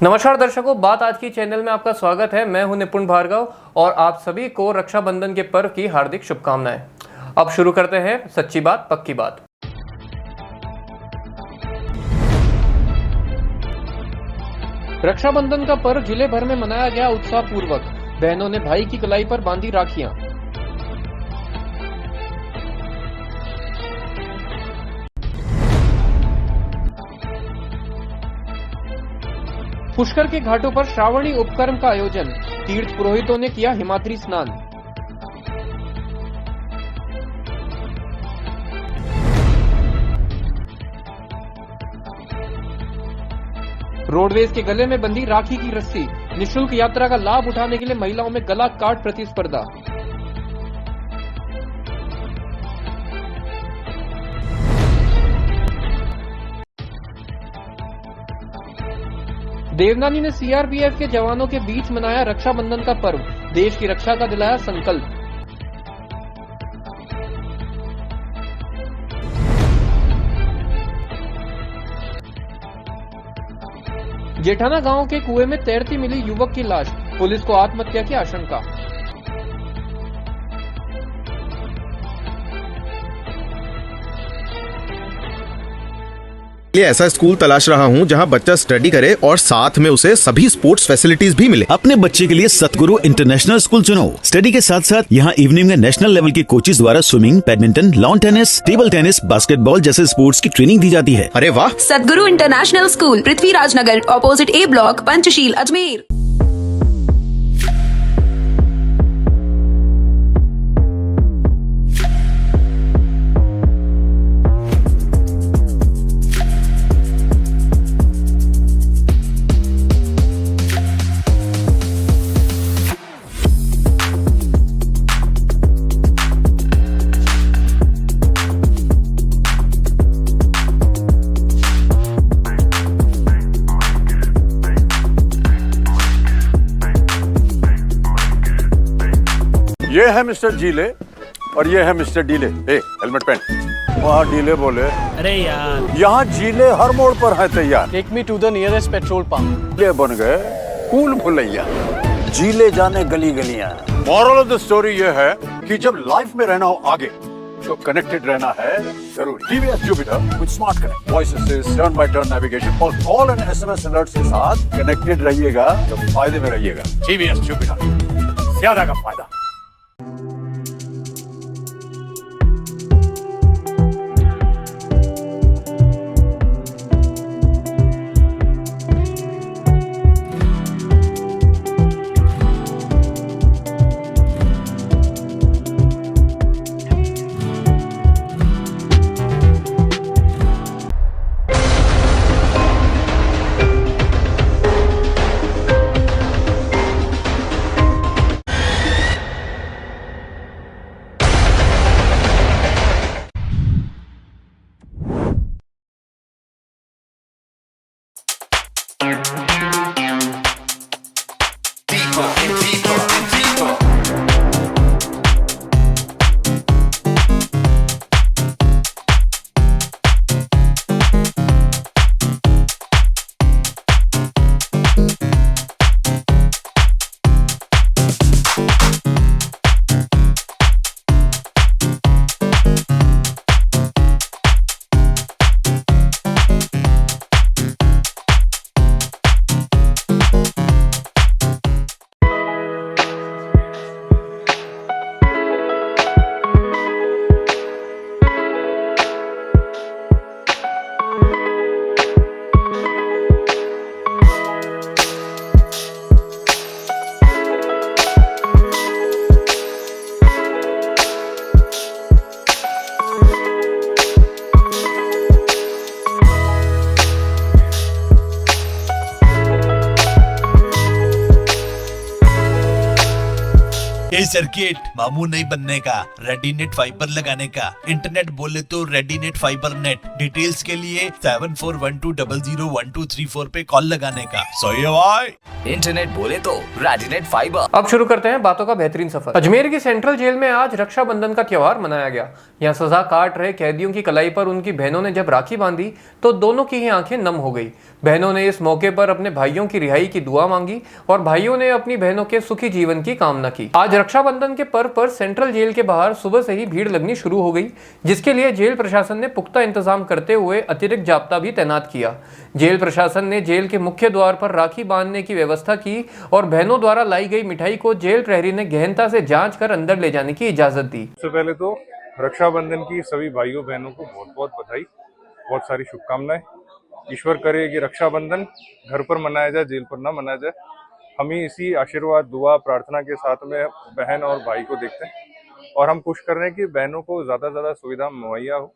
नमस्कार दर्शकों, बात आज की चैनल में आपका स्वागत है। मैं हूं निपुण भार्गव और आप सभी को रक्षाबंधन के पर्व की हार्दिक शुभकामनाएं। अब शुरू करते हैं सच्ची बात पक्की बात। रक्षाबंधन का पर्व जिले भर में मनाया गया उत्साहपूर्वक। बहनों ने भाई की कलाई पर बांधी राखियां। पुष्कर के घाटों पर श्रावणी उपक्रम का आयोजन। तीर्थ पुरोहितों ने किया हिमाद्री स्नान। रोडवेज के गले में बंधी राखी की रस्सी। निःशुल्क यात्रा का लाभ उठाने के लिए महिलाओं में गला काट प्रतिस्पर्धा। देवनानी ने सीआरपीएफ के जवानों के बीच मनाया रक्षाबंधन का पर्व। देश की रक्षा का दिलाया संकल्प। जेठाना गांव के कुएं में तैरती मिली युवक की लाश। पुलिस को आत्महत्या की आशंका। ऐसा स्कूल तलाश रहा हूं जहां बच्चा स्टडी करे और साथ में उसे सभी स्पोर्ट्स फैसिलिटीज भी मिले। अपने बच्चे के लिए सतगुरु इंटरनेशनल स्कूल चुनो। स्टडी के साथ साथ यहां इवनिंग में नेशनल लेवल के कोचेज द्वारा swimming, badminton, lawn tennis, table tennis, basketball जैसे स्पोर्ट्स की ट्रेनिंग दी जाती है। अरे वाह! सतगुरु इंटरनेशनल स्कूल, पृथ्वीराज नगर, ऑपोजिट ए ब्लॉक, पंचशील, अजमेर। ये है मिस्टर जीले और ये है मिस्टर डीले। हेलमेट पहन। वहाँ डीले बोले, अरे यार, यहाँ जीले हर मोड़ पर है तैयार। Take me to the nearest petrol pump. ये बन गए कूल भुलैया। जीले जाने गली गलियां। मॉरल ऑफ द स्टोरी ये है कि जब लाइफ में रहना हो आगे तो कनेक्टेड रहना है जरूरी। TVS Jupiter with smart connect, voice assist, turn by turn navigation और कॉल एंड एसएमएस अलर्ट्स के साथ कनेक्टेड रहिएगा तो फायदे में रहिएगा। टीवीएस जुपिटर, ज्यादा का फायदा। नई सर्किट, मामू नहीं बनने का, रेडीनेट फाइबर लगाने का, इंटरनेट बोले तो रेडीनेट फाइबर नेट। डिटेल्स के लिए 7412001234 पे कॉल लगाने का। सही है भाई। इंटरनेट बोले तो रेडीनेट फाइबर। अब शुरू करते हैं बातों का बेहतरीन सफर। अजमेर की सेंट्रल जेल में आज रक्षाबंधन का त्योहार मनाया गया। यहाँ सजा काट रहे कैदियों की कलाई पर उनकी बहनों ने जब राखी बांधी तो दोनों की ही आंखें नम हो गई। बहनों ने इस मौके पर अपने भाइयों की रिहाई की दुआ मांगी और भाइयों ने अपनी बहनों के सुखी जीवन की कामना की। आज रक्षाबंधन के पर्व पर सेंट्रल जेल के बाहर सुबह से ही भीड़ लगनी शुरू हो गई, जिसके लिए जेल प्रशासन ने पुख्ता इंतजाम करते हुए अतिरिक्त जाब्ता भी तैनात किया। जेल प्रशासन ने जेल के मुख्य द्वार पर राखी बांधने की व्यवस्था की और बहनों द्वारा लाई गई मिठाई को जेल प्रहरी ने गहनता से जांच कर अंदर ले जाने की इजाजत दी। सबसे पहले तो रक्षाबंधन की सभी भाइयों बहनों को बहुत बहुत बधाई, बहुत सारी शुभकामनाएं। ईश्वर करे कि रक्षाबंधन घर पर मनाया जाए, जेल पर ना मनाया जाए। हम ही इसी आशीर्वाद, दुआ, प्रार्थना के साथ में बहन और भाई को देखते हैं और हम कोशिश कर रहे हैं कि बहनों को ज़्यादा से ज़्यादा सुविधा मुहैया हो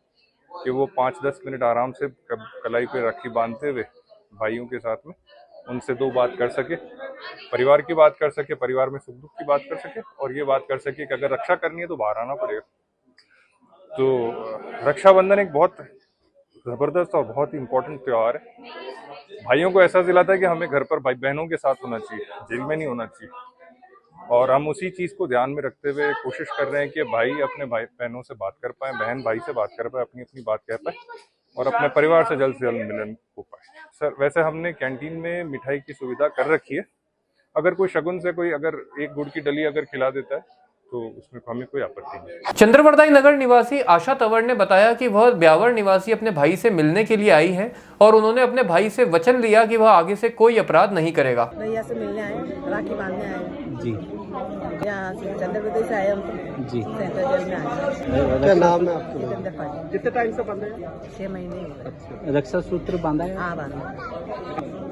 कि वो 5-10 मिनट आराम से कलाई पे राखी बांधते हुए भाइयों के साथ में उनसे दो बात कर सके, परिवार की बात कर सके, परिवार में सुख दुख की बात कर सके और ये बात कर सके कि अगर रक्षा करनी है तो बाहर आना पड़ेगा। तो रक्षाबंधन एक बहुत जबरदस्त और बहुत ही इम्पोर्टेंट त्यौहार है। भाइयों को ऐसा दिलाता है कि हमें घर पर भाई बहनों के साथ होना चाहिए, जेल में नहीं होना चाहिए। और हम उसी चीज़ को ध्यान में रखते हुए कोशिश कर रहे हैं कि भाई अपने भाई बहनों से बात कर पाए, बहन भाई से बात कर पाए, अपनी अपनी बात कह पाए और अपने परिवार से जल्द मिलन हो पाए। सर, वैसे हमने कैंटीन में मिठाई की सुविधा कर रखी है। अगर कोई शगुन से कोई अगर एक गुड़ की डली अगर खिला देता है तो उसमें हमें कोई आपत्ति नहीं। चंद्रवरदाई नगर निवासी आशा तंवर ने बताया कि वह ब्यावर निवासी अपने भाई से मिलने के लिए आई है और उन्होंने अपने भाई से वचन लिया कि वह आगे से कोई अपराध नहीं करेगा। भैया से मिलने आए, राखी बांधने आए जी। यहाँ से चंद्रवरदाई से आए हम जी, सेंट्रल जेल में आए। क्या नाम है आपका? जितेंद्र पाजी। कितने टाइम से बंधे हैं? 6 महीने। रक्षा सूत्र बांधा है? हाँ बांधा।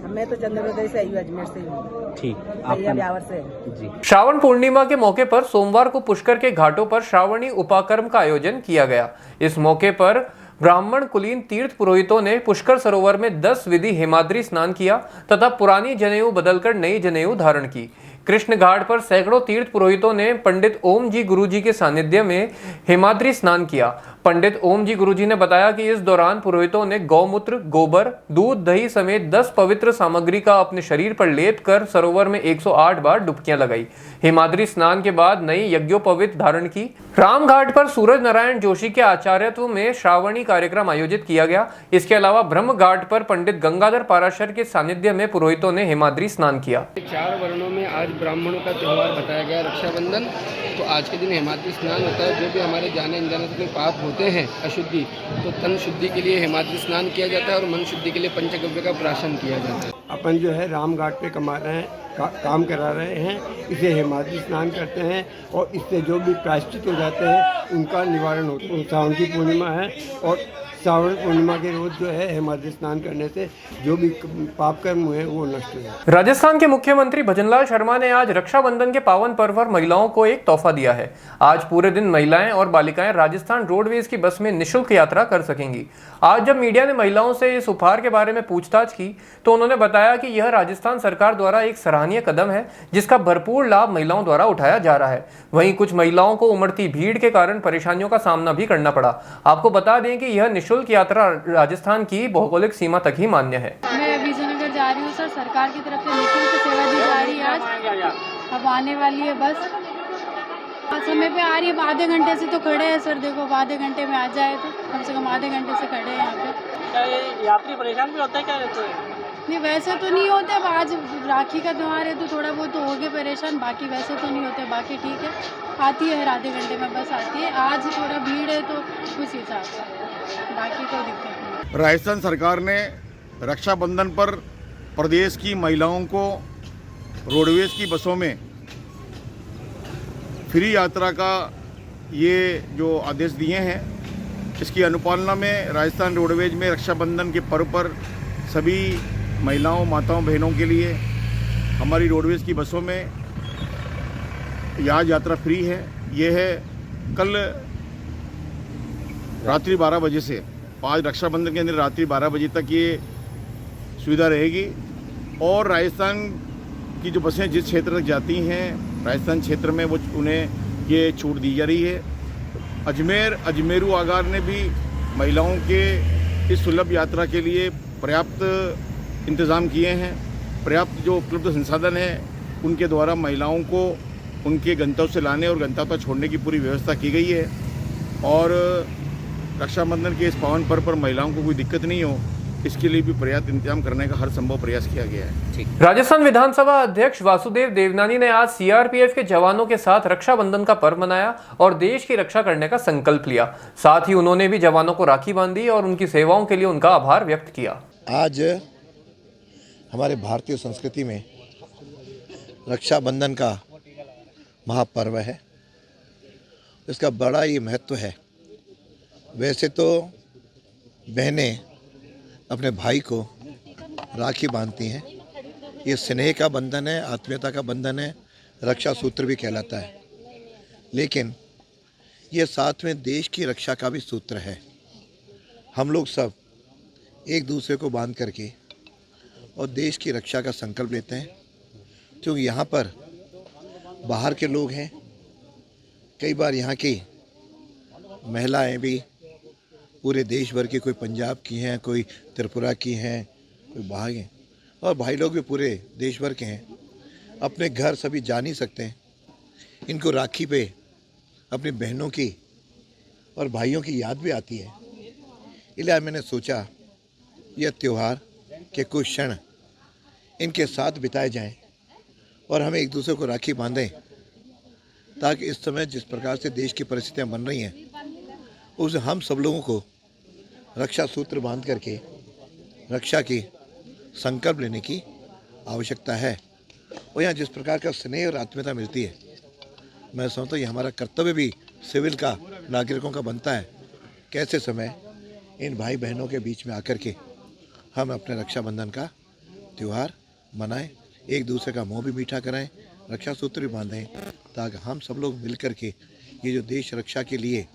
मैं तो चंद्रवरदाई से आई हूँ, अजमेर से हूँ। ठीक, भैया ब्यावर से जी। श्रावण पूर्णिमा के मौके पर सोमवार को पुष्कर के घाटों पर श्रावणी उपाकर्म का आयोजन किया गया। इस मौके पर ब्राह्मण कुलीन तीर्थ पुरोहितों ने पुष्कर सरोवर में 10 विधि हिमाद्री स्नान किया तथा पुरानी जनेऊ बदलकर नई जनेऊ धारण की। कृष्ण घाट पर सैकड़ों तीर्थ पुरोहितों ने पंडित ओम जी गुरुजी के सानिध्य में हिमाद्री स्नान किया। पंडित ओम जी गुरुजी ने बताया कि इस दौरान पुरोहितों ने गौमूत्र, गोबर, दूध, दही समेत 10 पवित्र सामग्री का अपने शरीर पर लेप कर सरोवर में 108 बार डुबकियां लगाई। हिमाद्री स्नान के बाद नई यज्ञोपवीत धारण की। रामघाट पर सूरज नारायण जोशी के आचार्यत्व में श्रावणी कार्यक्रम आयोजित किया गया। इसके अलावा ब्रह्म घाट पर पंडित गंगाधर पाराशर के सानिध्य में पुरोहितों ने हिमाद्री स्नान किया। 4 वर्णों में आज ब्राह्मणों का त्यौहार बताया गया रक्षाबंधन। तो आज के दिन हिमाद्री स्नान होता है। जो भी हमारे जाने अनजाने से कोई पाप होते हैं अशुद्धि, तो तन शुद्धि के लिए हिमाद्री स्नान किया जाता है और मन शुद्धि के लिए पंचगव्य का प्राशन किया जाता है। अपन जो है राम घाट पे कमा रहे हैं, काम करा रहे हैं, इसे हिमाद्री स्नान करते हैं और इससे जो भी प्रायश्चित हो जाते हैं उनका निवारण होता है। सावन की पूर्णिमा है और सावन पूर्णिमा के रोज जो है हिमाद्री स्नान करने से जो भी पाप कर्म हुए वो नष्ट हो जाते। राजस्थान के मुख्यमंत्री भजनलाल शर्मा ने आज रक्षाबंधन के पावन पर्व पर महिलाओं को एक तोहफा दिया है। आज पूरे दिन महिलाएं और बालिकाएं राजस्थान रोडवेज की बस में निःशुल्क यात्रा कर सकेंगी। आज जब मीडिया ने महिलाओं से इस उपहार के बारे में पूछताछ की तो उन्होंने बताया कि यह राजस्थान सरकार द्वारा एक सराहनीय कदम है जिसका भरपूर लाभ महिलाओं द्वारा उठाया जा रहा है। वहीं कुछ महिलाओं को उमड़ती भीड़ के कारण परेशानियों का सामना भी करना पड़ा। आपको बता दें कि यह निःशुल्क यात्रा राजस्थान की भौगोलिक सीमा तक ही मान्य है। मैं विजयनगर जा रही हूँ सर, सरकार की तरफ से निःशुल्क सेवा दी जा रही है। आज अब आने वाली है बस, समय पे आ रही है। आधे घंटे से तो खड़े हैं सर, देखो आधे घंटे में आ जाए तो कम से कम आधे घंटे से खड़े हैं यहाँ पे। क्या ये यात्री परेशान भी होता है क्या रहते हैं? नहीं वैसे तो नहीं होते। अब आज राखी का त्यौहार है तो थोड़ा बहुत तो हो गए परेशान, बाकी वैसे तो नहीं होते। बाकी ठीक है, आती है हर आधे घंटे में बस आती है। आज थोड़ा भीड़ है तो उस हिसाब से, बाकी कोई दिक्कत नहीं। राजस्थान सरकार ने रक्षाबंधन पर प्रदेश की महिलाओं को रोडवेज की बसों में फ्री यात्रा का ये जो आदेश दिए हैं, इसकी अनुपालना में राजस्थान रोडवेज में रक्षाबंधन के पर्व पर सभी महिलाओं, माताओं, बहनों के लिए हमारी रोडवेज की बसों में आज यात्रा फ्री है। ये है कल रात्रि 12 बजे से, आज रक्षाबंधन के अंदर रात्रि 12 बजे तक ये सुविधा रहेगी। और राजस्थान की जो बसें जिस क्षेत्र तक जाती हैं राजस्थान क्षेत्र में वो उन्हें ये छूट दी जा रही है। अजमेरू आगार ने भी महिलाओं के इस सुलभ यात्रा के लिए पर्याप्त इंतज़ाम किए हैं। पर्याप्त जो उपलब्ध संसाधन है उनके द्वारा महिलाओं को उनके गंतव्य से लाने और गंतव्य पर छोड़ने की पूरी व्यवस्था की गई है और रक्षाबंधन के इस पावन पर्व पर महिलाओं को कोई दिक्कत नहीं हो, इसके लिए भी पर्याप्त इंतजाम करने का हर संभव प्रयास किया गया है। राजस्थान विधानसभा अध्यक्ष वासुदेव देवनानी ने आज सीआरपीएफ के जवानों के साथ रक्षाबंधन का पर्व मनाया और देश की रक्षा करने का संकल्प लिया। साथ ही उन्होंने भी जवानों को राखी बांधी और उनकी सेवाओं के लिए उनका आभार व्यक्त किया। आज हमारे भारतीय संस्कृति में रक्षाबंधन का महापर्व है, इसका बड़ा ही महत्व है। वैसे तो बहनें अपने भाई को राखी बांधती हैं, ये स्नेह का बंधन है, आत्मीयता का बंधन है, रक्षा सूत्र भी कहलाता है। लेकिन ये साथ में देश की रक्षा का भी सूत्र है। हम लोग सब एक दूसरे को बांध करके और देश की रक्षा का संकल्प लेते हैं, क्योंकि यहाँ पर बाहर के लोग हैं, कई बार यहाँ की महिलाएं भी पूरे देश भर की, कोई पंजाब की हैं, कोई त्रिपुरा की हैं, कोई बाहर हैं, और भाई लोग भी पूरे देश भर के हैं। अपने घर सभी जा नहीं सकते हैं, इनको राखी पे अपनी बहनों की और भाइयों की याद भी आती है। इसलिए मैंने सोचा यह त्यौहार के कुछ क्षण इनके साथ बिताए जाएं और हमें एक दूसरे को राखी बांधें, ताकि इस समय जिस प्रकार से देश की परिस्थितियां बन रही हैं उस हम सब लोगों को रक्षा सूत्र बांध करके रक्षा की संकल्प लेने की आवश्यकता है। और यहाँ जिस प्रकार का स्नेह और आत्मीयता मिलती है, मैं समझता हूँ ये हमारा कर्तव्य भी सिविल का, नागरिकों का बनता है। कैसे समय इन भाई बहनों के बीच में आकर के हम अपने रक्षाबंधन का त्यौहार मनाएं, एक दूसरे का मुँह भी मीठा कराएं, रक्षा सूत्र भी बांधें, ताकि हम सब लोग मिल कर के ये जो देश रक्षा के लिए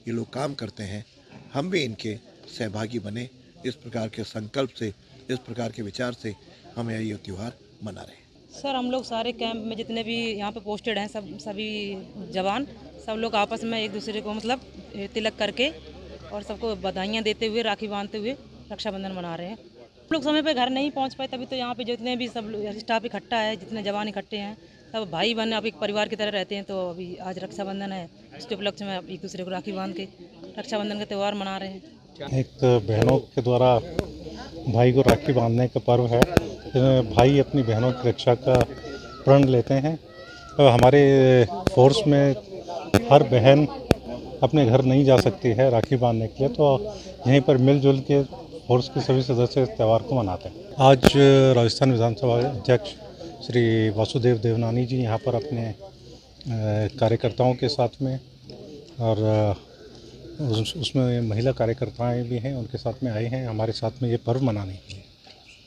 ये लोग काम करते हैं, हम भी इनके सहभागी बने। इस प्रकार के संकल्प से, इस प्रकार के विचार से हम ये त्यौहार मना रहे हैं। सर, हम लोग सारे कैंप में जितने भी यहाँ पे पोस्टेड हैं, सभी जवान, सब लोग आपस में एक दूसरे को मतलब तिलक करके और सबको बधाइयाँ देते हुए, राखी बांधते हुए रक्षाबंधन मना रहे हैं। हम लोग समय पे घर नहीं पहुँच पाए, तभी तो यहाँ पे जितने भी सब स्टाफ इकट्ठा है, जितने जवान इकट्ठे हैं, सब भाई बहन अब एक परिवार की तरह रहते हैं। तो अभी आज रक्षाबंधन है, उसके उपलक्ष्य में एक दूसरे को राखी बांध के रक्षाबंधन का त्यौहार मना रहे हैं। एक बहनों के द्वारा भाई को राखी बांधने का पर्व है। भाई अपनी बहनों की रक्षा का प्रण लेते हैं। और हमारे फोर्स में हर बहन अपने घर नहीं जा सकती है राखी बांधने के लिए, तो यहीं पर मिलजुल के फोर्स के सभी सदस्य इस त्यौहार को मनाते हैं। आज राजस्थान विधानसभा अध्यक्ष श्री वासुदेव देवनानी जी यहाँ पर अपने कार्यकर्ताओं के साथ में, और उसमें महिला कार्यकर्ताएं भी हैं, उनके साथ में आए हैं हमारे साथ में ये पर्व मनाने के लिए।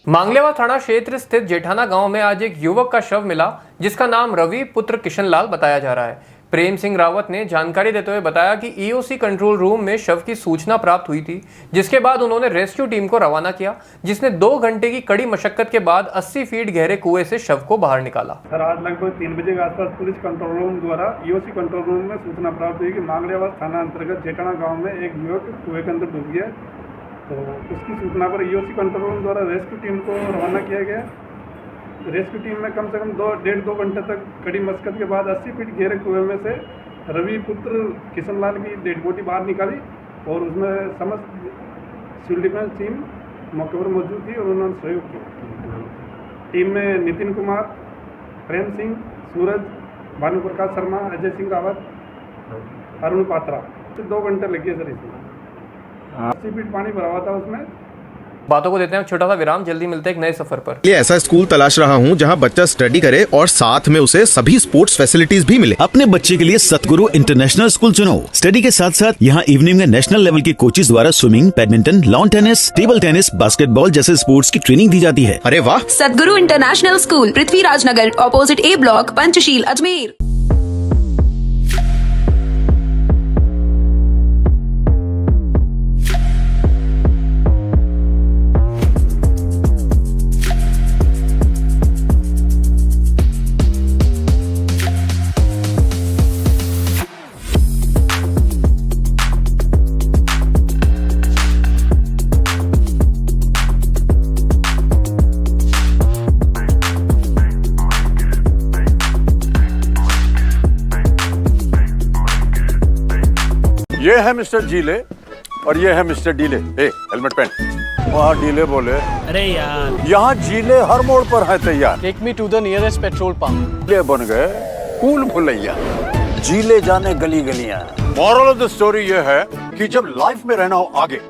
मांगलेवा थाना क्षेत्र स्थित जेठाना गांव में आज एक युवक का शव मिला, जिसका नाम रवि पुत्र किशनलाल बताया जा रहा है। प्रेम सिंह रावत ने जानकारी देते हुए बताया कि ईओसी कंट्रोल रूम में शव की सूचना प्राप्त हुई थी, जिसके बाद उन्होंने रेस्क्यू टीम को रवाना किया, जिसने 2 घंटे की कड़ी मशक्कत के बाद 80 फीट गहरे कुएं से शव को बाहर निकाला। सर, आज लगभग 3 बजे के आसपास पुलिस कंट्रोल रूम द्वारा ईओसी कंट्रोल रूम में सूचना प्राप्त हुई कि मांगलेवा थाना अंतर्गत जेठाना गाँव में एक युवक कुएं के अंदर डूब गया। तो उसकी सूचना पर ईओसी कंट्रोल रूम द्वारा रेस्क्यू टीम को रवाना किया गया। रेस्क्यू टीम में कम से कम 1.5-2 घंटे तक कड़ी मशक्कत के बाद 80 फीट गहरे कुएं में से रवि पुत्र किशनलाल की डेड बॉडी बाहर निकाली और उसमें समस्त सिविल डिफेंस टीम मौके पर मौजूद थी और उन्होंने सहयोग किया। टीम में नितिन कुमार, प्रेम सिंह, सूरज, भानु प्रकाश शर्मा, अजय सिंह रावत, अरुण पात्रा। 2 घंटे लगे सर इसमें। 80 फीट पानी भरा हुआ था उसमें। बातों को देते हैं छोटा सा विराम, जल्दी मिलते हैं एक नए सफर पर। ये ऐसा स्कूल तलाश रहा हूँ जहाँ बच्चा स्टडी करे और साथ में उसे सभी स्पोर्ट्स फैसिलिटीज भी मिले। अपने बच्चे के लिए सतगुरु इंटरनेशनल स्कूल चुनो। स्टडी के साथ साथ यहाँ इवनिंग में नेशनल लेवल के कोचेज द्वारा swimming, badminton, lawn tennis, table tennis, basketball जैसे स्पोर्ट्स की ट्रेनिंग दी जाती है। अरे वाह! सतगुरु इंटरनेशनल स्कूल, पृथ्वीराज नगर, ऑपोजिट ए ब्लॉक, पंचशील, अजमेर। है मिस्टर जीले और ये है मिस्टर डीले। हेलमेट पहन। वहाँ डीले बोले, अरे यार, यहाँ जीले हर मोड़ पर है तैयार। Take me to the nearest petrol pump. ये बन गए कूल भुलैया। जीले जाने गली गलियां। मॉरल ऑफ द स्टोरी ये है कि जब लाइफ में रहना हो आगे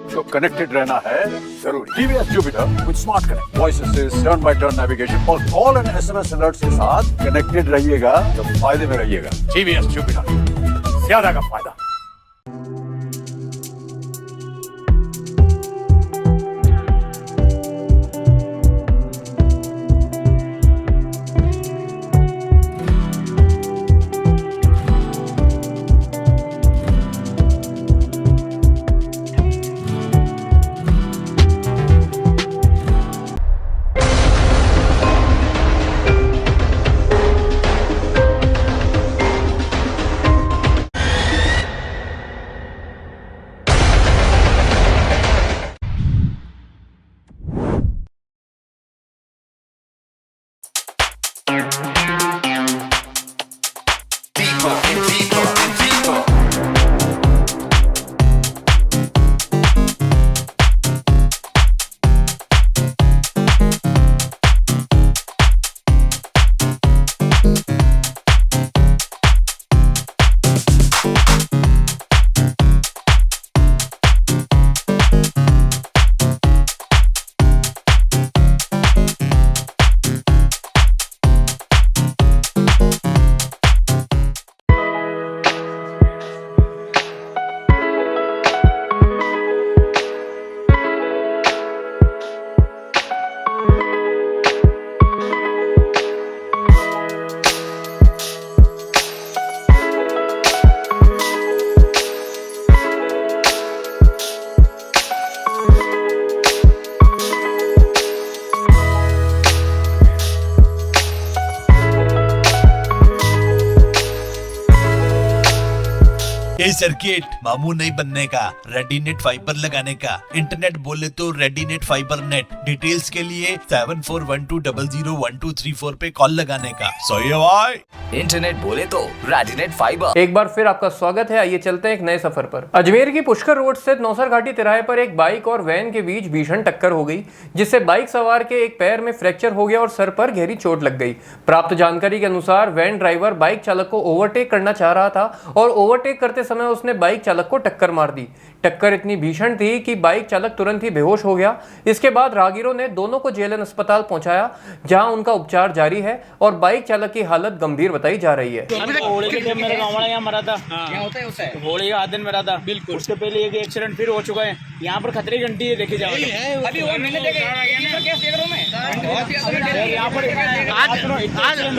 तो कनेक्टेड रहना है जरूरी। TVS Jupiter with smart connect, voice assist, turn by turn navigation और कॉल एंड एसएमएस अलर्ट्स के साथ कनेक्टेड रहिएगा तो फायदे में रहिएगा। टीवीएस जुपिटर, ज्यादा का फायदा। ये सर्किट मामू नहीं बनने का, रेडीनेट फाइबर लगाने का। इंटरनेट बोले तो रेडीनेट फाइबर नेट। डिटेल्स के लिए 7412001234 पे कॉल लगाने का। सही है भाई। इंटरनेट बोले तो रेडीनेट फाइबर। एक बार फिर आपका स्वागत है। आइए चलते हैं एक नए सफर पर। अजमेर की पुष्कर रोड स्थित नौसर घाटी तिराहे पर एक बाइक और वैन के बीच भीषण टक्कर हो गई, जिससे बाइक सवार के एक पैर में फ्रैक्चर हो गया और सर पर गहरी चोट लग गई। प्राप्त जानकारी के अनुसार वैन ड्राइवर बाइक चालक को ओवरटेक करना चाह रहा था और ओवरटेक करते समय उसने बाइक चालक को टक्कर मार दी। टक्कर इतनी भीषण थी कि बाइक चालक तुरंत ही बेहोश हो गया। इसके बाद राहगीरों ने दोनों को जेएलएन अस्पताल पहुंचाया, जहां उनका उपचार जारी है और बाइक चालक की हालत गंभीर बताई जा रही है। होली के टाइम मेरा गाँव वाला यहाँ मरा था। होली का दिन मरा था। बिल्कुल। उसके पहले एक एक्सीडेंट फिर हो चुका है। यहाँ पर खतरे की घंटी है, देखी जाओ। यहाँ पर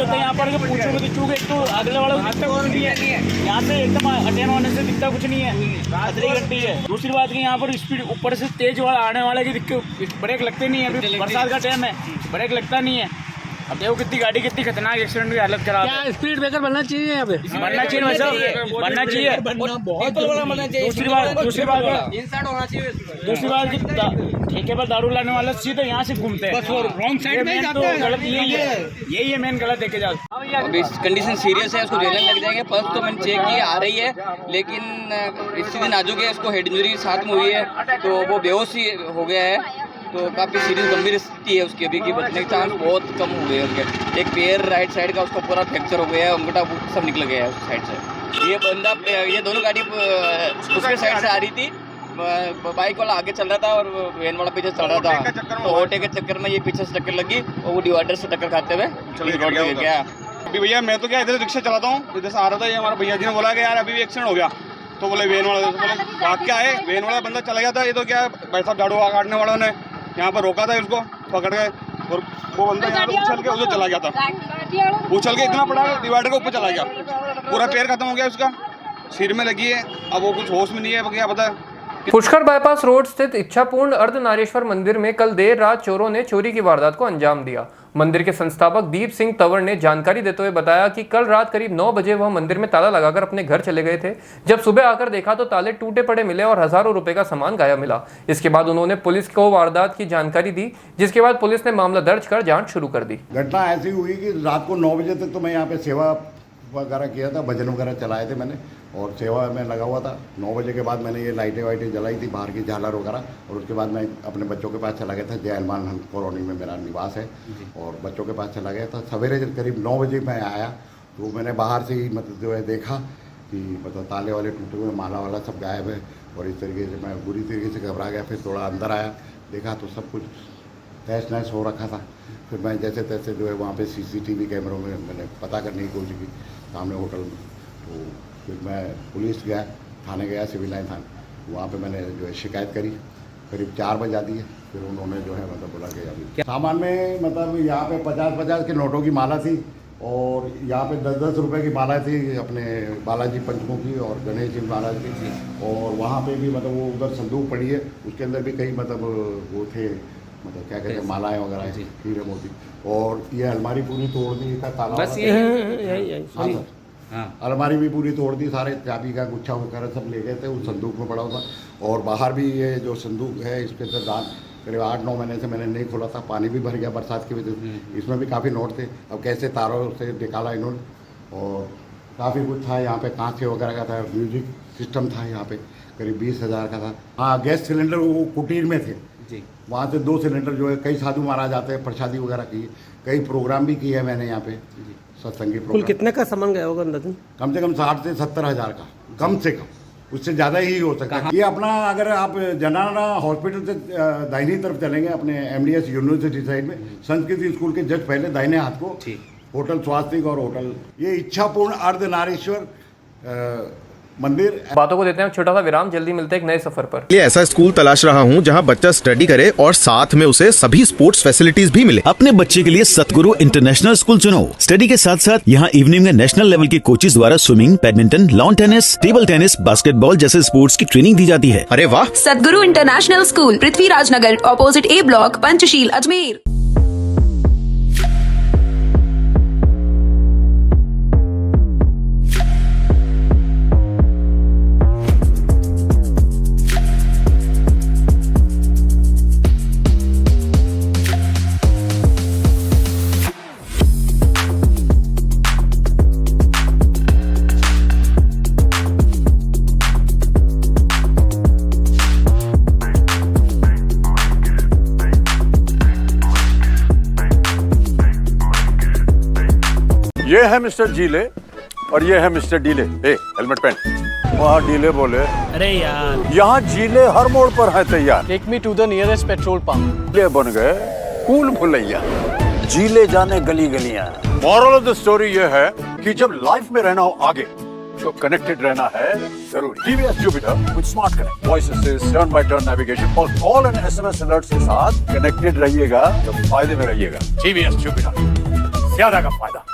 यहाँ पर पूछोगे तो एक तो अगले वाला यहाँ से एकदम अटेन होने से दिखता कुछ नहीं है, खतरे की घंटी है। दूसरी बात की यहाँ पर स्पीड ऊपर से तेज वाला आने वाले की ब्रेक लगते नहीं है। अभी बरसात का टाइम है, ब्रेक लगता नहीं है। अब देखो कितनी गाड़ी कितनी खतरनाक एक्सीडेंट की हालत खराब है। स्पीड ब्रेकर बनना चाहिए यहाँ पे, बनना चाहिए बनना चाहिए। दूसरी बात की ठेके पर दारू लाने वाला सीधे यहाँ से घूमते हैं, रॉन्ग साइड में जाते हैं। गलत यही है मेन गलत देखे जाते। अभी कंडीशन सीरियस है, उसको जेलन लग जाएंगे। पर्स तो मैंने चेक किया, आ रही है, लेकिन स्थिति नाजुक है। इसको हेड इंजरी साथ में हुई है, तो वो बेहोश ही हो गया है। तो काफ़ी सीरियस गंभीर स्थिति है उसकी अभी की। बचने के चांस बहुत कम हुए हैं उसके। एक पैर राइट साइड का उसका पूरा फ्रैक्चर हो गया है, अंगूठा सब निकल गया है उस साइड से। ये बंदा, ये दोनों गाड़ी उसके साइड से आ रही थी। बाइक वाला आगे चल रहा था और वैन वाला पीछे चल रहा था। तो ओवरटेक के चक्कर में ये पीछे से टक्कर लगी और वो डिवाइडर से टक्कर खाते हुए गया। अभी भैया मैं तो क्या इधर रिक्शा चलाता हूँ, इधर से आ रहा था। ये हमारा भैया जी ने बोला कि यार अभी भी एक्सीडेंट हो गया। तो बोले वैन वाला, बोले भाग क्या है, वैन वाला बंदा चला गया था। ये तो क्या भाई साहब झाड़ू काटने वालों ने यहाँ पर रोका था उसको, पकड़ के, और वो बंदा यहाँ पे उछल के उधर चला गया था। उछल के इतना पड़ा डिवाइडर के ऊपर चला गया, पूरा पैर खत्म हो गया उसका, सिर में लगी है। अब वो कुछ होश में नहीं है, क्या पता है। पुष्कर बाईपास रोड स्थित इच्छापूर्ण अर्धनारेश्वर मंदिर में कल देर रात चोरों ने चोरी की वारदात को अंजाम दिया। मंदिर के संस्थापक दीप सिंह तंवर ने जानकारी देते हुए बताया कि कल रात करीब 9 बजे वह मंदिर में ताला लगाकर अपने घर चले गए थे। जब सुबह आकर देखा तो ताले टूटे पड़े मिले और हजारों रुपए का सामान गायब मिला। इसके बाद उन्होंने पुलिस को वारदात की जानकारी दी, जिसके बाद पुलिस ने मामला दर्ज कर जांच शुरू कर दी। घटना ऐसी हुई कि रात को 9 बजे तक तो मैं यहाँ पे सेवा वगैरह किया था, भजन वगैरह चलाए थे मैंने और सेवा में लगा हुआ था। 9 बजे के बाद मैंने ये लाइटें वाइटें जलाई थी बाहर की, झालर वगैरह, और उसके बाद मैं अपने बच्चों के पास चला गया था। जय हनुमान कॉलोनी में मेरा निवास है और बच्चों के पास चला गया था। सवेरे करीब 9 बजे मैं आया तो मैंने बाहर से ही मतलब जो है देखा कि मतलब ताले वाले टूटे हुए, माला वाला सब गायब है, और इस तरीके से मैं बुरी तरीके से घबरा गया। फिर थोड़ा अंदर आया, देखा तो सब कुछ तहस नहस हो रखा था। फिर मैं जैसे तैसे जो है वहाँ पे CCTV कैमरों में मैंने पता करने की कोशिश की सामने होटल में। तो फिर मैं पुलिस गया, थाने गया, सिविल लाइन थाने, वहाँ पे मैंने जो है शिकायत करी। करीब 4 बजे आती है, फिर उन्होंने जो है मतलब बोला कि अभी सामान में मतलब यहाँ पे 50-50 के नोटों की माला थी और यहाँ पे 10-10 रुपये की माला थी अपने बालाजी पंचमुखी और गणेश जी महाराज की थी। और वहाँ पे भी मतलब वो उधर संदूक पड़ी है, उसके अंदर भी कई मतलब वो थे, मतलब क्या कहते हैं, मालाएं वगैरह, हीरे मोती। और ये अलमारी पूरी तोड़ दी था, ताला बस ये हाँ सर, हाँ अलमारी भी पूरी तोड़ दी, सारे चाबी का गुच्छा वगैरह सब ले गए थे, उस संदूक में पड़ा हुआ था। और बाहर भी ये जो संदूक है इसके अंदर दान करीब 8-9 महीने से मैंने नहीं खोला था, पानी भी भर गया बरसात की वजह से। इसमें भी काफ़ी नोट थे, अब कैसे तारों से निकाला इन्होंने। और काफ़ी कुछ था यहाँ पे, कांच वगैरह का था, म्यूजिक सिस्टम था यहाँ पे, करीब 20,000 का था। हाँ, गैस सिलेंडर वो कुटीर में थे जी, वहाँ से 2 सिलेंडर जो है, कई साधु महाराज आते हैं, प्रसादी वगैरह की, कई प्रोग्राम भी किए हैं मैंने यहाँ पे, सत्संगी प्रोग्राम। कितने का सामान गया होगा अंदाजन? कम से कम 60 से 70 हज़ार का, कम से कम, उससे ज़्यादा ही हो सकता है। ये अपना अगर आप जनाना हॉस्पिटल से दाहिनी तरफ चलेंगे अपने MDS यूनिवर्सिटी साइड में, संस्कृत स्कूल के जस्ट पहले दाहिने हाथ को होटल स्वास्तिक और होटल, ये इच्छापूर्ण अर्धनारीश्वर मंदिर। बातों को देते हैं छोटा सा विराम, जल्दी मिलते हैं एक नए सफर पर। ये ऐसा स्कूल तलाश रहा हूँ जहाँ बच्चा स्टडी करे और साथ में उसे सभी स्पोर्ट्स फैसिलिटीज भी मिले। अपने बच्चे के लिए सतगुरु इंटरनेशनल स्कूल चुनो। स्टडी के साथ साथ यहाँ इवनिंग में नेशनल लेवल के कोचेज द्वारा swimming, badminton, lawn tennis, table tennis, basketball जैसे स्पोर्ट्स की ट्रेनिंग दी जाती है। अरे वाह! सतगुरु international school, Prithviraj Nagar, opposite A block, Panchsheel, Ajmer. ये है मिस्टर जीले और ये है मिस्टर डीले। हेलमेट पहन। वहाँ डीले बोले, अरे यार, यहाँ जीले हर मोड़ पर है तैयार। Take me to the nearest petrol pump. ये बन गए कूल भुलैया। जीले जाने गली गलियां। मॉरल ऑफ द स्टोरी ये है कि जब लाइफ में रहना हो आगे तो कनेक्टेड रहना है जरूरी। TVS Jupiter with smart connect, voice assist, turn by turn navigation और कॉल एंड SMS अलर्ट के साथ कनेक्टेड रहिएगा तो फायदे में रहिएगा। TVS Jupiter, ज्यादा का फायदा।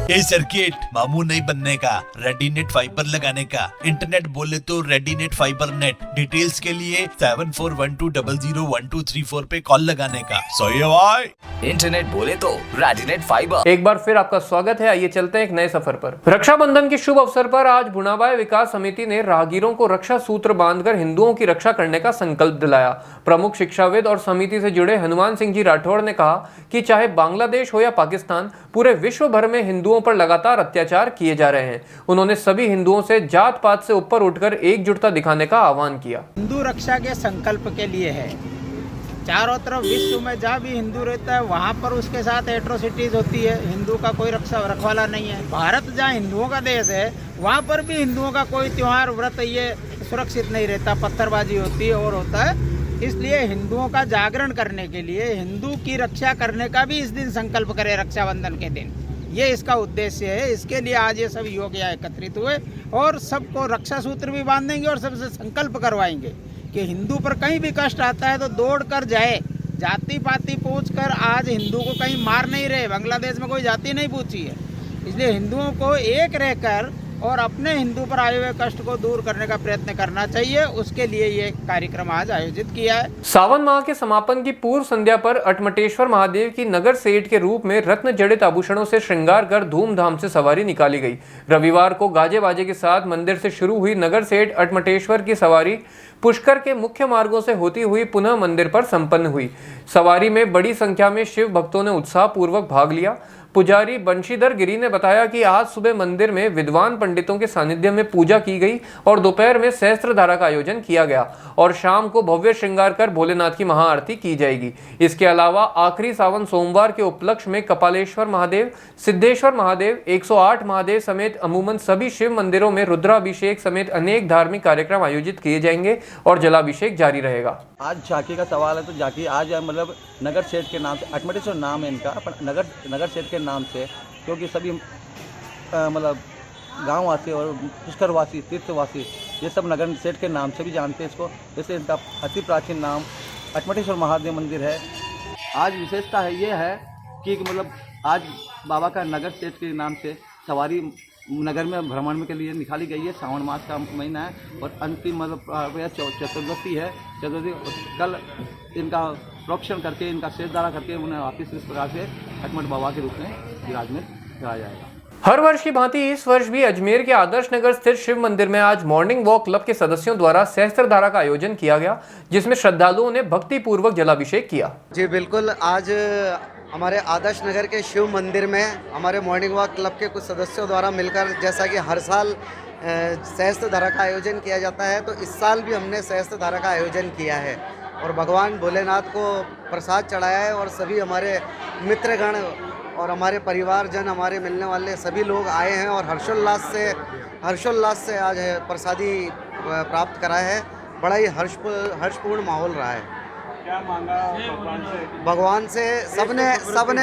ए सर्किट मामू नहीं बनने का, रेडीनेट फाइबर लगाने का, इंटरनेट बोले तो रेडीनेट फाइबर नेट। डिटेल्स के लिए 7412001234 पे कॉल लगाने का। सही है भाई। इंटरनेट बोले तो रेडीनेट फाइबर। एक बार फिर आपका स्वागत है। आइए चलते हैं एक नए सफर पर। रक्षाबंधन के शुभ अवसर पर आज भुनाबाई विकास समिति ने राहगीरों को रक्षा सूत्र बांधकर हिंदुओं की रक्षा करने का संकल्प दिलाया। प्रमुख शिक्षाविद और समिति से जुड़े हनुमान सिंह जी राठौड़ ने कहा कि चाहे बांग्लादेश हो या पाकिस्तान, पूरे विश्व भर में हिंदुओं पर लगातार अत्याचार किए जा रहे हैं। उन्होंने सभी हिंदुओं से जात पात से ऊपर उठकर एकजुटता दिखाने का आह्वान किया। हिंदू रक्षा के संकल्प के लिए है। चारों तरफ विश्व में जहाँ भी हिंदू रहता है वहाँ पर उसके साथ एट्रोसिटीज होती है। हिंदू का कोई रखवाला नहीं है। भारत जहाँ हिंदुओं का देश है वहाँ पर भी हिंदुओं का कोई त्योहार व्रत ये सुरक्षित नहीं रहता, पत्थरबाजी होती है और होता है। इसलिए हिंदुओं का जागरण करने के लिए हिंदू की रक्षा करने का भी इस दिन संकल्प करें, रक्षाबंधन के दिन। ये इसका उद्देश्य है। इसके लिए आज ये सब युवक यहाँ एकत्रित हुए और सबको रक्षा सूत्र भी बांधेंगे और सबसे संकल्प करवाएंगे कि हिंदू पर कहीं भी कष्ट आता है तो दौड़ कर जाए। जाति पाति पूछ कर आज हिंदू को कहीं मार नहीं रहे। बांग्लादेश में कोई जाति नहीं पूछी है। इसलिए हिंदुओं को एक रहकर और अपने हिंदू पर आए हुए कष्ट को दूर करने का प्रयत्न करना चाहिए। उसके लिए ये कार्यक्रम आज आयोजित किया है। सावन माह के समापन की पूर्व संध्या पर अटमटेश्वर महादेव की नगर सेठ के रूप में रत्न जड़ित आभूषणों से श्रृंगार कर धूमधाम से सवारी निकाली गई। रविवार को गाजे बाजे के साथ मंदिर से शुरू हुई नगर सेठ अटमटेश्वर की सवारी पुष्कर के मुख्य मार्गों से होती हुई पुनः मंदिर पर संपन्न हुई। सवारी में बड़ी संख्या में शिव भक्तों ने उत्साह पूर्वक भाग लिया। पुजारी बंशीधर गिरी ने बताया कि आज सुबह मंदिर में विद्वान पंडितों के सानिध्य में पूजा की गई और दोपहर में सहस्त्रधारा का आयोजन किया गया और शाम को भव्य श्रृंगार कर भोलेनाथ की महाआरती की जाएगी। इसके अलावा आखिरी सावन सोमवार के उपलक्ष्य में कपालेश्वर महादेव, सिद्धेश्वर महादेव, 108 महादेव समेत अमूमन सभी शिव मंदिरों में रुद्राभिषेक समेत अनेक धार्मिक कार्यक्रम आयोजित किए जाएंगे और जलाभिषेक जारी रहेगा। आज झांकी का सवाल है तो झांकी आज मतलब नगर सेठ के नाम से, अटमटेश्वर नाम है इनका, नगर सेठ के नाम से, क्योंकि सभी मतलब गांववासी और पुष्करवासी, तीर्थवासी ये सब नगर सेठ के नाम से भी जानते हैं इसको। जैसे इनका अति प्राचीन नाम अटमटेश्वर महादेव मंदिर है। आज विशेषता है ये है कि मतलब आज बाबा का नगर सेठ के नाम से सवारी नगर में भ्रमण के लिए निकाली गई है। सावन मास का महीना है और अंतिम मतलब चतुर्दशी है। चतुर्दशी कल इनका प्रोक्षण करके, इनका शेषधारा करके उन्हें वापिस इस प्रकार से अटमट बाबा के रूप में विराजमान कराया जाएगा। हर वर्ष की भांति इस वर्ष भी अजमेर के आदर्श नगर स्थित शिव मंदिर में आज मॉर्निंग वॉक क्लब के सदस्यों द्वारा सहस्त्रधारा का आयोजन किया गया, जिसमें श्रद्धालुओं ने भक्ति पूर्वक जलाभिषेक किया। जी बिल्कुल, आज हमारे आदर्श नगर के शिव मंदिर में हमारे मॉर्निंग वॉक क्लब के कुछ सदस्यों द्वारा मिलकर, जैसा कि हर साल सहस्त्रधारा का आयोजन किया जाता है, तो इस साल भी हमने सहस्त्रधारा का आयोजन किया है और भगवान भोलेनाथ को प्रसाद चढ़ाया है और सभी हमारे मित्रगण और हमारे परिवारजन, हमारे मिलने वाले सभी लोग आए हैं और हर्षोल्लास से आज प्रसादी प्राप्त करा है। बड़ा ही हर्षपूर्ण माहौल रहा है। क्या मांगा भगवान से? सबने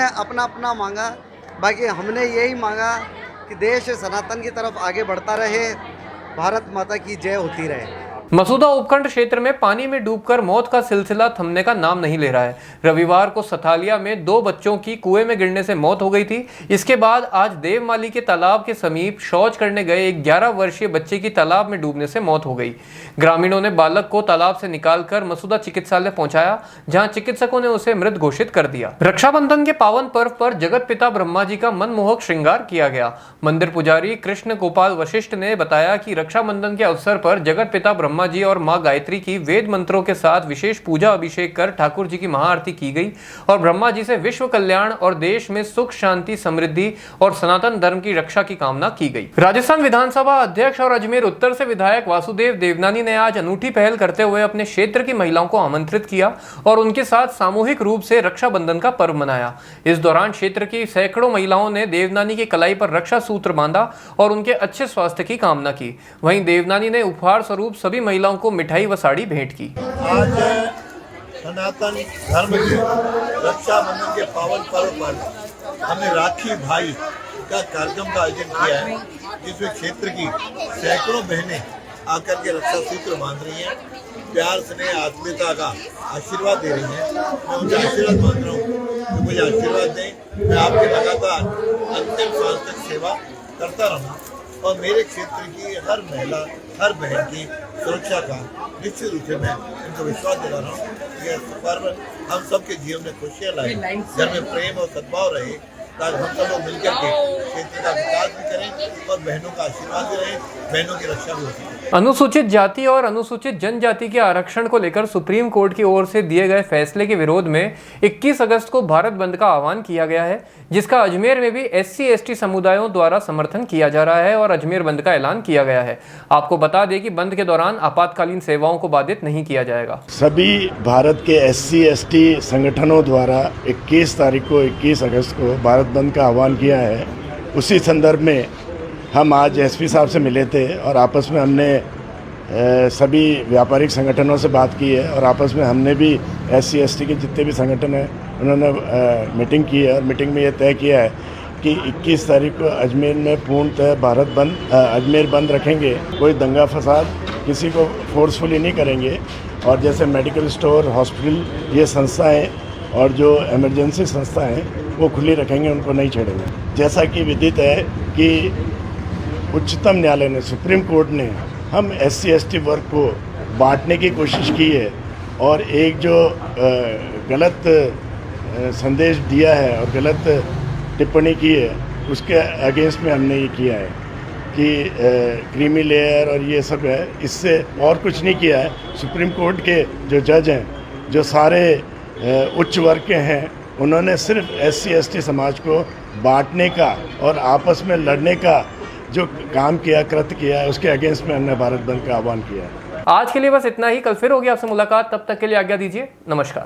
अपना अपना मांगा। बाकी हमने यही मांगा कि देश सनातन की तरफ आगे बढ़ता रहे, भारत माता की जय होती रहे। मसूदा उपखंड क्षेत्र में पानी में डूबकर मौत का सिलसिला थमने का नाम नहीं ले रहा है। रविवार को सथालिया में 2 बच्चों की कुएं में गिरने से मौत हो गई थी। इसके बाद आज देवमाली के तालाब के समीप शौच करने गए एक 11 वर्षीय बच्चे की तालाब में डूबने से मौत हो गई। ग्रामीणों ने बालक को तालाब से निकालकर मसूदा चिकित्सालय पहुंचाया, जहां चिकित्सकों ने उसे मृत घोषित कर दिया। रक्षाबंधन के पावन पर्व पर जगत पिता ब्रह्मा जी का मनमोहक श्रृंगार किया गया। मंदिर पुजारी कृष्ण गोपाल वशिष्ठ ने बताया कि रक्षाबंधन के अवसर पर जगत पिता ब्रह्मा जी और मां गायत्री की वेद मंत्रों के साथ विशेष पूजा अभिषेक कर ठाकुर जी की महाआरती की गई और ब्रह्मा जी से विश्व कल्याण और देश में सुख, शांति, समृद्धि और सनातन धर्म की रक्षा की कामना की गई। राजस्थान विधानसभा अध्यक्ष और अजमेर उत्तर से विधायक वासुदेव देवनानी ने आज अनूठी पहल करते हुए अपने क्षेत्र की महिलाओं को आमंत्रित किया और उनके साथ सामूहिक रूप से रक्षाबंधन का पर्व मनाया। इस दौरान क्षेत्र की सैकड़ों महिलाओं ने देवनानी की कलाई पर रक्षा सूत्र बांधा और उनके अच्छे स्वास्थ्य की कामना की। वहीं देवनानी ने उपहार स्वरूप सभी महिलाओं को मिठाई व साड़ी भेंट की। आज सनातन धर्म के रक्षाबंधन के पावन पर्व पर हमने राखी भाई का कार्यक्रम का आयोजन किया है, जिसमें क्षेत्र की सैकड़ों बहनें आकर के रक्षा सूत्र बांध रही हैं, प्यार स्नेह आत्मीयता का आशीर्वाद दे रही हैं। मैं उनका आशीर्वाद मांग रहा हूँ। मुझे आशीर्वाद दें, मैं आपके लगातार अंतिम सांस तक सेवा करता रहूँ और मेरे क्षेत्र की हर महिला, हर बहन की सुरक्षा का निश्चित रूप से मैं इनको विश्वास दिला रहा हूँ कि यह पर्व हम सबके जीवन में खुशियाँ लाए, घर में प्रेम और सद्भाव रहे, ताकि हम सब लोग मिलकर के क्षेत्र का विकास भी करें और बहनों का आशीर्वाद भी रहे, बहनों की रक्षा भी हो सके। अनुसूचित जाति और अनुसूचित जनजाति के आरक्षण को लेकर सुप्रीम कोर्ट की ओर से दिए गए फैसले के विरोध में 21 अगस्त को भारत बंद का आह्वान किया गया है, जिसका अजमेर में भी SC/ST समुदायों द्वारा समर्थन किया जा रहा है और अजमेर बंद का ऐलान किया गया है। आपको बता दें कि बंद के दौरान आपातकालीन सेवाओं को बाधित नहीं किया जाएगा। सभी भारत के SC/ST संगठनों द्वारा 21 तारीख को 21 अगस्त को भारत बंद का आह्वान किया है। उसी संदर्भ में हम आज SP साहब से मिले थे और आपस में हमने सभी व्यापारिक संगठनों से बात की है और आपस में हमने भी SC/ST के जितने भी संगठन हैं उन्होंने मीटिंग की है और मीटिंग में ये तय किया है कि 21 तारीख को अजमेर में पूर्णतः भारत बंद अजमेर बंद रखेंगे। कोई दंगा फसाद किसी को फोर्सफुली नहीं करेंगे और जैसे मेडिकल स्टोर, हॉस्पिटल, ये संस्थाएँ और जो इमरजेंसी संस्थाएँ वो खुली रखेंगे, उनको नहीं छेड़ेंगे। जैसा कि विदित है कि उच्चतम न्यायालय ने, सुप्रीम कोर्ट ने हम SC/ST वर्ग को बांटने की कोशिश की है और एक जो गलत संदेश दिया है और गलत टिप्पणी की है उसके अगेंस्ट में हमने ये किया है कि क्रीमी लेयर और ये सब है, इससे और कुछ नहीं किया है। सुप्रीम कोर्ट के जो जज हैं, जो सारे उच्च वर्ग के हैं, उन्होंने सिर्फ SC/ST समाज को बांटने का और आपस में लड़ने का जो काम किया, कृत्य किया है, उसके अगेंस्ट में हमने भारत बंद का आह्वान किया है। आज के लिए बस इतना ही। कल फिर होगी आपसे मुलाकात, तब तक के लिए आज्ञा दीजिए। नमस्कार।